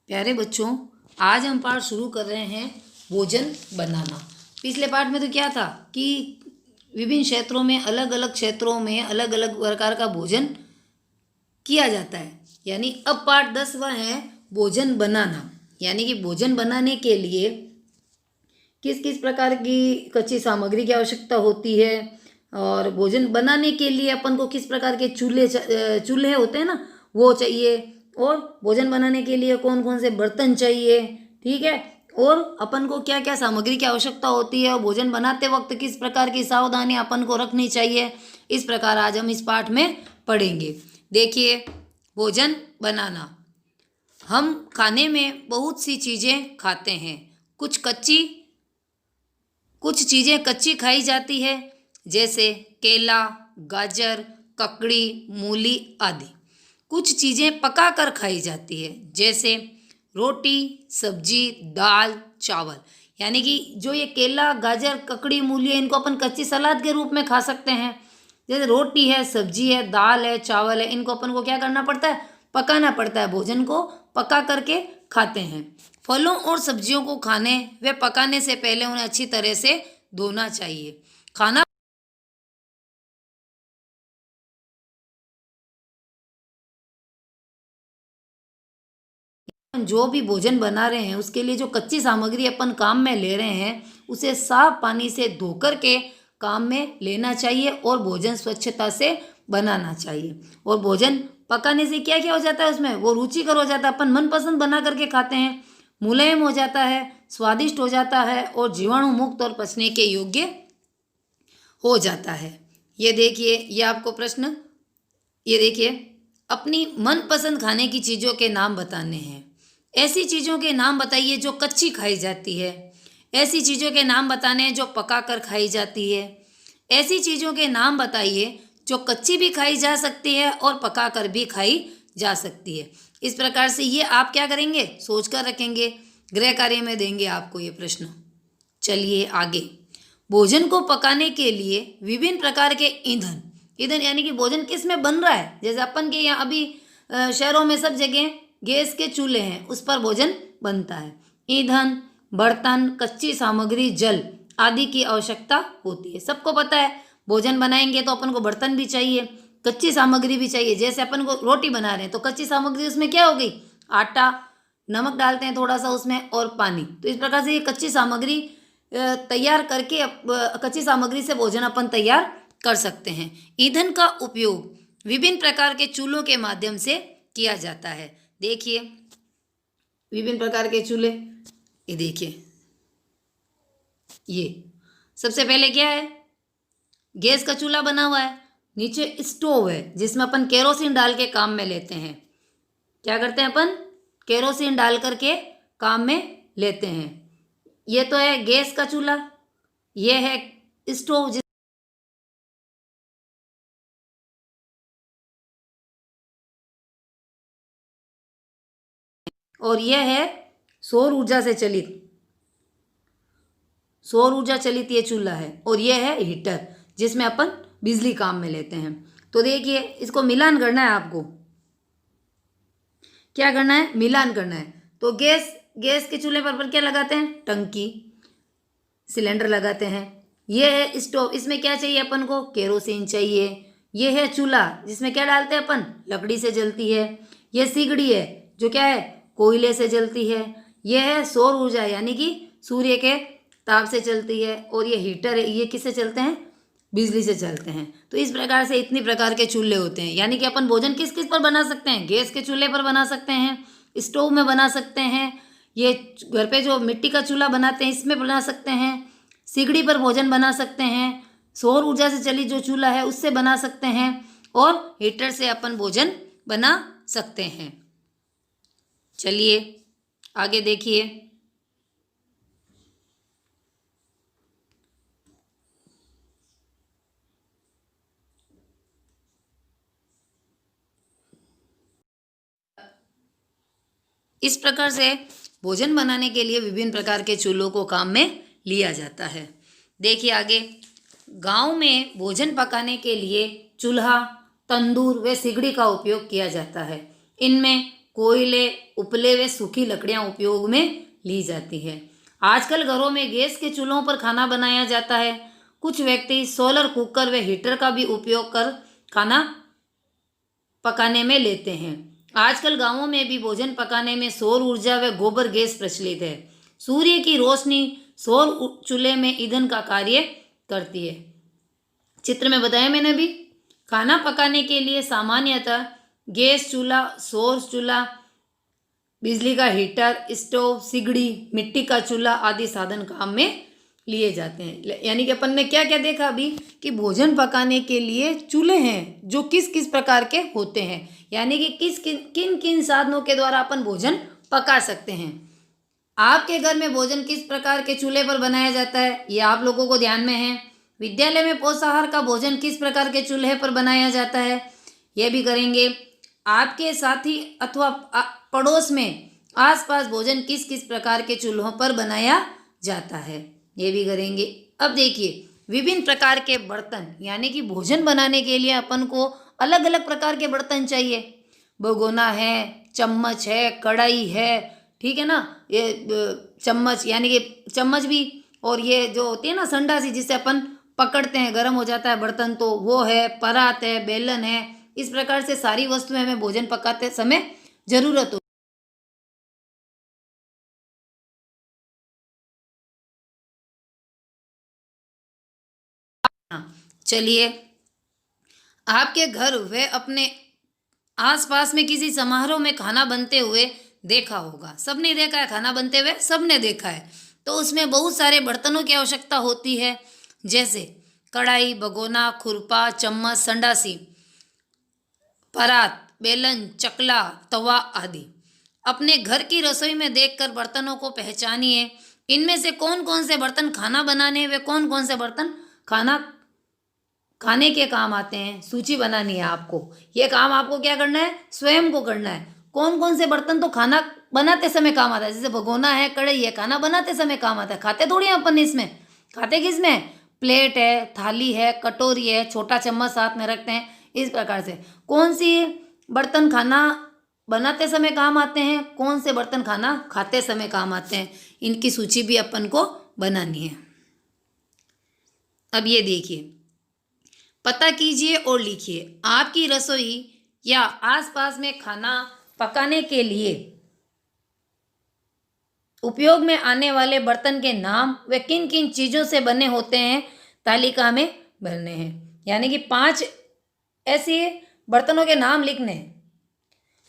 प्यारे बच्चों, आज हम पाठ शुरू कर रहे हैं भोजन बनाना। पिछले पाठ में तो क्या था कि विभिन्न क्षेत्रों में अलग अलग प्रकार का भोजन किया जाता है। यानी अब पाठ 10वां है भोजन बनाना। यानी कि भोजन बनाने के लिए किस किस प्रकार की कच्ची सामग्री की आवश्यकता होती है और भोजन बनाने के लिए अपन को किस प्रकार के चूल्हे होते हैं ना, वो चाहिए। और भोजन बनाने के लिए कौन कौन से बर्तन चाहिए, ठीक है। और अपन को क्या क्या सामग्री की आवश्यकता होती है और भोजन बनाते वक्त किस प्रकार की सावधानियां अपन को रखनी चाहिए, इस प्रकार आज हम इस पाठ में पढ़ेंगे। देखिए, भोजन बनाना। हम खाने में बहुत सी चीज़ें खाते हैं। कुछ चीज़ें कच्ची खाई जाती है, जैसे केला, गाजर, ककड़ी, मूली आदि। कुछ चीज़ें पका कर खाई जाती है, जैसे रोटी, सब्जी, दाल, चावल। यानी कि जो ये केला, गाजर, ककड़ी, मूली है, इनको अपन कच्ची सलाद के रूप में खा सकते हैं। जैसे रोटी है, सब्जी है, दाल है, चावल है, इनको अपन को क्या करना पड़ता है, पकाना पड़ता है। भोजन को पका करके खाते हैं। फलों और सब्जियों को खाने व पकाने से पहले उन्हें अच्छी तरह से धोना चाहिए। खाना जो भी भोजन बना रहे हैं उसके लिए जो कच्ची सामग्री अपन काम में ले रहे हैं, उसे साफ पानी से धोकर के काम में लेना चाहिए और भोजन स्वच्छता से बनाना चाहिए। और भोजन पकाने से क्या क्या हो जाता है, उसमें वो रुचिकर हो जाता है। अपन मनपसंद बना करके खाते हैं, मुलायम हो जाता है, स्वादिष्ट हो जाता है और जीवाणु मुक्त और पचने के योग्य हो जाता है। ये देखिए, ये आपको प्रश्न, ये देखिए, अपनी मनपसंद खाने की चीज़ों के नाम बताने हैं। ऐसी चीज़ों के नाम बताइए जो कच्ची खाई जाती है। ऐसी चीज़ों के नाम बताने हैं जो पका कर खाई जाती है। ऐसी चीज़ों के नाम बताइए जो कच्ची भी खाई जा सकती है और पका कर भी खाई जा सकती है। इस प्रकार से ये आप क्या करेंगे, सोच कर रखेंगे। गृह कार्य में देंगे आपको ये प्रश्न। चलिए आगे। भोजन को पकाने के लिए विभिन्न प्रकार के ईंधन ईंधन यानी कि भोजन किस में बन रहा है। जैसे अपन के यहाँ अभी शहरों में सब जगह गैस के चूल्हे हैं, उस पर भोजन बनता है। ईंधन, बर्तन, कच्ची सामग्री, जल आदि की आवश्यकता होती है। सबको पता है भोजन बनाएंगे तो अपन को बर्तन भी चाहिए, कच्ची सामग्री भी चाहिए। जैसे अपन को रोटी बना रहे हैं तो कच्ची सामग्री उसमें क्या हो गई, आटा, नमक डालते हैं थोड़ा सा उसमें और पानी। तो इस प्रकार से ये कच्ची सामग्री तैयार करके कच्ची सामग्री से भोजन अपन तैयार कर सकते हैं। ईंधन का उपयोग विभिन्न प्रकार के चूल्हों के माध्यम से किया जाता है। देखिए, विभिन्न प्रकार के चूल्हे, ये देखिए, ये सबसे पहले क्या है, गैस का चूल्हा बना हुआ है। नीचे स्टोव है जिसमें अपन केरोसिन डाल के काम में लेते हैं। क्या करते हैं अपन, केरोसिन डाल करके काम में लेते हैं। ये तो है गैस का चूल्हा, ये है स्टोव और यह है सौर ऊर्जा चलित ये चूल्हा है। और यह है हीटर जिसमें अपन बिजली काम में लेते हैं। तो देखिए, इसको मिलान करना है आपको। क्या करना है, मिलान करना है। तो गैस के चूल्हे पर अपन क्या लगाते हैं, टंकी, सिलेंडर लगाते हैं। यह है स्टोव, इसमें क्या चाहिए अपन को, केरोसिन चाहिए। यह है चूल्हा जिसमें क्या डालते हैं अपन, लकड़ी से जलती है। यह सिगड़ी है जो क्या है, कोयले से जलती है। यह है सौर ऊर्जा यानी कि सूर्य के ताप से चलती है। और ये हीटर है, ये किससे चलते हैं, बिजली से चलते हैं। तो इस प्रकार से इतनी प्रकार के चूल्हे होते हैं। यानी कि अपन भोजन किस किस पर बना सकते हैं, गैस के चूल्हे पर बना सकते हैं, स्टोव में बना सकते हैं, ये घर पे जो मिट्टी का चूल्हा बनाते हैं इसमें बना सकते हैं, सिगड़ी पर भोजन बना सकते हैं, सौर ऊर्जा से चली जो चूल्हा है उससे बना सकते हैं, और हीटर से अपन भोजन बना सकते हैं। चलिए आगे देखिए। इस प्रकार से भोजन बनाने के लिए विभिन्न प्रकार के चूल्हों को काम में लिया जाता है। देखिए आगे। गांव में भोजन पकाने के लिए चूल्हा, तंदूर व सिगड़ी का उपयोग किया जाता है। इनमें कोयले, उपले व सूखी लकड़ियाँ उपयोग में ली जाती है। आजकल घरों में गैस के चूल्हों पर खाना बनाया जाता है। कुछ व्यक्ति सोलर कुकर व हीटर का भी उपयोग कर खाना पकाने में लेते हैं। आजकल गांवों में भी भोजन पकाने में सौर ऊर्जा व गोबर गैस प्रचलित है। सूर्य की रोशनी सौर चूल्हे में ईंधन का कार्य करती है। चित्र में बताया मैंने भी। खाना पकाने के लिए सामान्यतः गैस चूल्हा, सौर चूल्हा, बिजली का हीटर, स्टोव, सिगड़ी, मिट्टी का चूल्हा आदि साधन काम में लिए जाते हैं। यानी कि अपन ने क्या क्या देखा अभी कि भोजन पकाने के लिए चूल्हे हैं जो किस किस प्रकार के होते हैं, यानी कि किन किन साधनों के द्वारा अपन भोजन पका सकते हैं। आपके घर में भोजन किस प्रकार के चूल्हे पर बनाया जाता है ये आप लोगों को ध्यान में है। विद्यालय में पोषाहार का भोजन किस प्रकार के चूल्हे पर बनाया जाता है ये भी करेंगे। आपके साथी अथवा पड़ोस में आसपास भोजन किस किस प्रकार के चूल्हों पर बनाया जाता है ये भी करेंगे। अब देखिए विभिन्न प्रकार के बर्तन, यानी कि भोजन बनाने के लिए अपन को अलग अलग प्रकार के बर्तन चाहिए। भगोना है, चम्मच है, कढ़ाई है, ठीक है ना, ये चम्मच यानी कि चम्मच भी, और ये जो होती है ना संडासी जिससे अपन पकड़ते हैं, गर्म हो जाता है बर्तन तो वो है, परात है, बेलन है। इस प्रकार से सारी वस्तुएं हमें भोजन पकाते समय जरूरत हो। चलिए, आपके घर व अपने आसपास में किसी समारोह में खाना बनते हुए देखा होगा। सबने देखा है खाना बनते हुए, सबने देखा है। तो उसमें बहुत सारे बर्तनों की आवश्यकता होती है, जैसे कढ़ाई, भगोना, खुरपा, चम्मच, संडासी, परात, बेलन, चकला, तवा आदि। अपने घर की रसोई में देखकर बर्तनों को पहचानिए। इनमें से कौन कौन से बर्तन खाना बनाने व कौन कौन से बर्तन खाने के काम आते हैं, सूची बनानी है आपको। ये काम आपको क्या करना है, स्वयं को करना है। कौन कौन से बर्तन तो खाना बनाते समय काम आता है, जैसे भगोना है, कढ़ाई है, खाना बनाते समय काम आता है। खाते थोड़ी हैं अपन इसमें, खाते किसमें, प्लेट है, थाली है, कटोरी है, छोटा चम्मच साथ में रखते हैं। इस प्रकार से कौन सी बर्तन खाना बनाते समय काम आते हैं, कौन से बर्तन खाना खाते समय काम आते हैं, इनकी सूची भी अपन को बनानी है। अब ये देखिए, पता कीजिए और लिखिए आपकी रसोई या आसपास में खाना पकाने के लिए उपयोग में आने वाले बर्तन के नाम व किन किन चीज़ों से बने होते हैं तालिका में भरने हैं। यानी कि 5 ऐसे बर्तनों के नाम लिखने हैं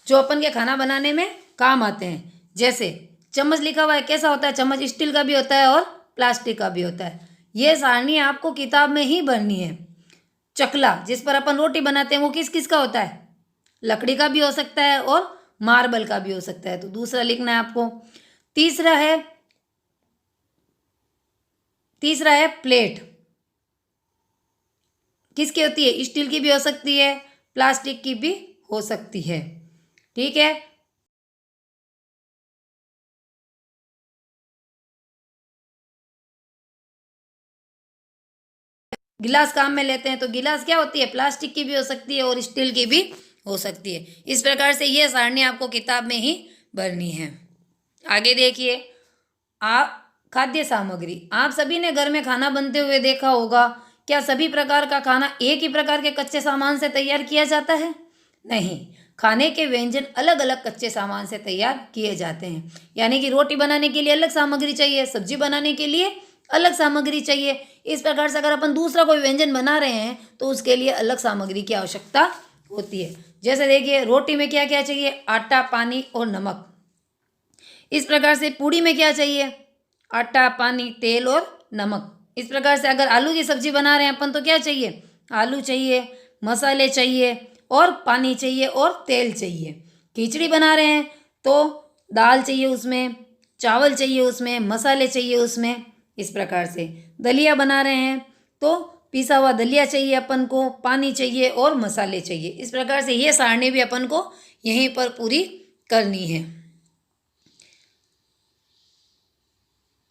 जो अपन के खाना बनाने में काम आते हैं। जैसे चम्मच लिखा हुआ है, कैसा होता है चम्मच, स्टील का भी होता है और प्लास्टिक का भी होता है। ये सारणी आपको किताब में ही भरनी है। चकला जिस पर अपन रोटी बनाते हैं वो किस किस का होता है, लकड़ी का भी हो सकता है और मार्बल का भी हो सकता है, तो दूसरा लिखना है आपको। तीसरा है प्लेट, किसकी होती है, स्टील की भी हो सकती है, प्लास्टिक की भी हो सकती है, ठीक है। गिलास काम में लेते हैं तो गिलास क्या होती है, प्लास्टिक की भी हो सकती है और स्टील की भी हो सकती है। इस प्रकार से ये सारणी आपको किताब में ही भरनी है। आगे देखिए, आप खाद्य सामग्री, आप सभी ने घर में खाना बनते हुए देखा होगा। क्या सभी प्रकार का खाना एक ही प्रकार के कच्चे सामान से तैयार किया जाता है? नहीं, खाने के व्यंजन अलग अलग कच्चे सामान से तैयार किए जाते हैं। यानी कि रोटी बनाने के लिए अलग सामग्री चाहिए, सब्जी बनाने के लिए अलग सामग्री चाहिए। इस प्रकार से अगर अपन दूसरा कोई व्यंजन बना रहे हैं तो उसके लिए अलग सामग्री की आवश्यकता होती है। जैसे देखिए, रोटी में क्या क्या चाहिए, आटा, पानी और नमक। इस प्रकार से पूड़ी में क्या चाहिए, आटा, पानी, तेल और नमक। इस प्रकार से अगर आलू की सब्जी बना रहे हैं अपन तो क्या चाहिए, आलू चाहिए, मसाले चाहिए और पानी चाहिए और तेल चाहिए। खिचड़ी बना रहे हैं तो दाल चाहिए, उसमें चावल चाहिए, उसमें मसाले चाहिए उसमें। इस प्रकार से दलिया बना रहे हैं तो पिसा हुआ दलिया चाहिए अपन को, पानी चाहिए और मसाले चाहिए। इस प्रकार से ये सारणी भी अपन को यहीं पर पूरी करनी है।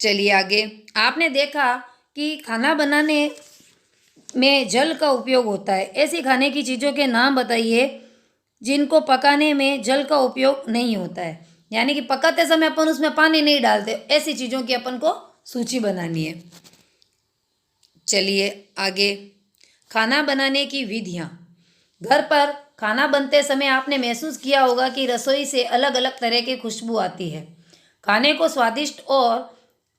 चलिए आगे, आपने देखा कि खाना बनाने में जल का उपयोग होता है। ऐसी खाने की चीज़ों के नाम बताइए जिनको पकाने में जल का उपयोग नहीं होता है, यानी कि पकाते समय अपन उसमें पानी नहीं डालते, ऐसी चीज़ों की अपन को सूची बनानी है। चलिए आगे, खाना बनाने की विधियाँ। घर पर खाना बनते समय आपने महसूस किया होगा कि रसोई से अलग अलग तरह की खुशबू आती है। खाने को स्वादिष्ट और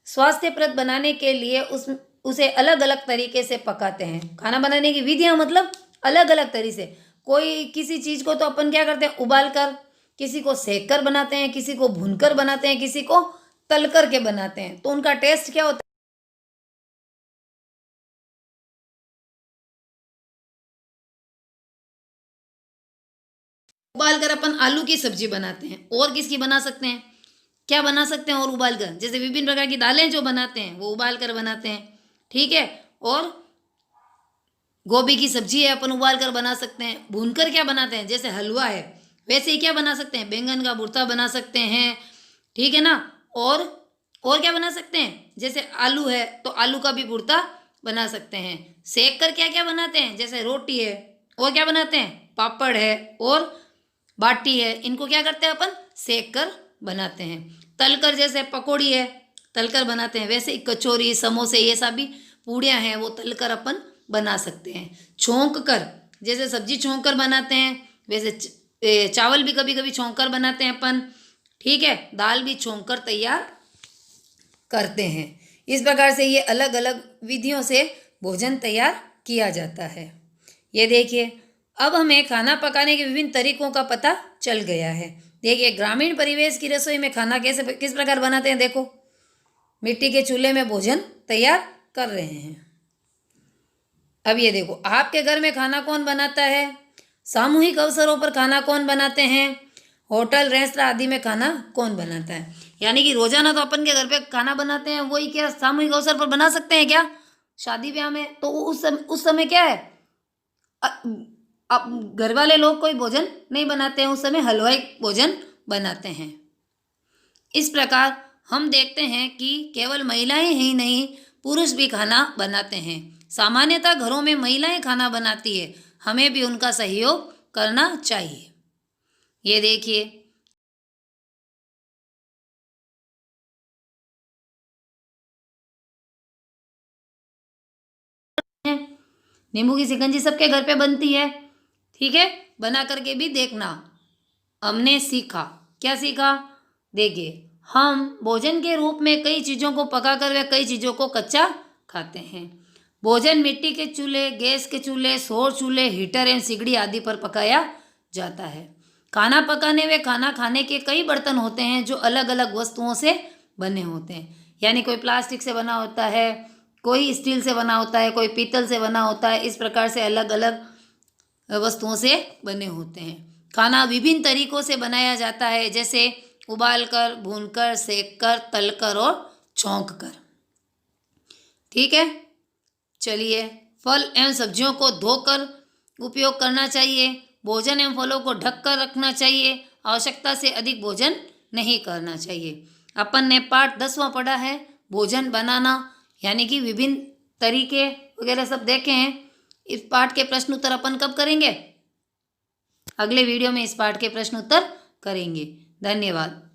स्वास्थ्यप्रद बनाने के लिए उसे अलग अलग तरीके से पकाते हैं। खाना बनाने की विधियाँ मतलब अलग अलग तरीके से। कोई किसी चीज़ को तो अपन क्या करते हैं, उबाल कर, किसी को सेक कर बनाते हैं, किसी को भूनकर बनाते हैं, किसी को तल कर के बनाते हैं। तो उनका टेस्ट क्या होता है। उबाल कर अपन आलू की सब्जी बनाते हैं, और किसकी बना सकते हैं, क्या बना सकते हैं और उबाल कर, जैसे विभिन्न प्रकार की दालें जो बनाते हैं वो उबाल कर बनाते हैं, ठीक है। और गोभी की सब्जी है, अपन उबाल कर बना सकते हैं। भूनकर क्या बनाते हैं, जैसे हलवा है, वैसे ही क्या बना सकते हैं, बैंगन का भुर्ता बना सकते हैं, ठीक है ना। और क्या बना सकते हैं, जैसे आलू है तो आलू का भी भुर्ता बना सकते हैं। सेक कर क्या क्या बनाते हैं, जैसे रोटी है, और क्या बनाते हैं, पापड़ है और बाटी है, इनको क्या करते हैं अपन, सेक कर बनाते हैं। तलकर जैसे पकौड़ी है, तलकर बनाते हैं, वैसे ही कचौरी, समोसे, ये सब भी पूड़ियाँ हैं, वो तलकर अपन बना सकते हैं। छोंक कर, जैसे सब्जी छोंक कर बनाते हैं, वैसे चावल भी कभी कभी छोंक कर बनाते हैं अपन, ठीक है। दाल भी छोंक कर तैयार करते हैं। इस प्रकार से ये अलग अलग विधियों से भोजन तैयार किया जाता है। ये देखिए, अब हमें खाना पकाने के विभिन्न तरीकों का पता चल गया है। देखिए, ग्रामीण परिवेश की रसोई में खाना किस प्रकार बनाते हैं। देखो, मिट्टी के चूल्हे में भोजन तैयार कर रहे हैं। अब ये देखो, आपके घर में खाना कौन बनाता है, सामूहिक अवसरों पर खाना कौन बनाते हैं, होटल रेस्तरां आदि में खाना कौन बनाता है। यानी कि रोजाना तो अपन के घर पे खाना बनाते हैं, वही क्या सामूहिक अवसर पर बना सकते हैं क्या, शादी ब्याह में, तो उस समय क्या है, अब घर वाले लोग कोई भोजन नहीं बनाते हैं, उस समय हलवाई भोजन बनाते हैं। इस प्रकार हम देखते हैं कि केवल महिलाएं ही नहीं, पुरुष भी खाना बनाते हैं। सामान्यतः घरों में महिलाएं खाना बनाती है, हमें भी उनका सहयोग करना चाहिए। ये देखिए, नींबू की शिकंजी सबके घर पे बनती है, ठीक है, बना करके भी देखना। हमने सीखा, क्या सीखा, देखिए, हम भोजन के रूप में कई चीज़ों को पकाकर व कई चीज़ों को कच्चा खाते हैं। भोजन मिट्टी के चूल्हे, गैस के चूल्हे, सौर चूल्हे, हीटर एवं सिगड़ी आदि पर पकाया जाता है। खाना पकाने व खाना खाने के कई बर्तन होते हैं जो अलग अलग वस्तुओं से बने होते हैं। यानी कोई प्लास्टिक से बना होता है, कोई स्टील से बना होता है, कोई पीतल से बना होता है। इस प्रकार से अलग अलग वस्तुओं से बने होते हैं। खाना विभिन्न तरीकों से बनाया जाता है, जैसे उबाल कर, भून कर, सेक कर, तल कर और छौंक कर, ठीक है। चलिए, फल एवं सब्जियों को धोकर उपयोग करना चाहिए। भोजन एवं फलों को ढक कर रखना चाहिए। आवश्यकता से अधिक भोजन नहीं करना चाहिए। अपन ने पाठ 10वां पढ़ा है, भोजन बनाना, यानी कि विभिन्न तरीके वगैरह सब देखे हैं। इस पाठ के प्रश्न उत्तर अपन कब करेंगे, अगले वीडियो में इस पाठ के प्रश्न उत्तर करेंगे। धन्यवाद।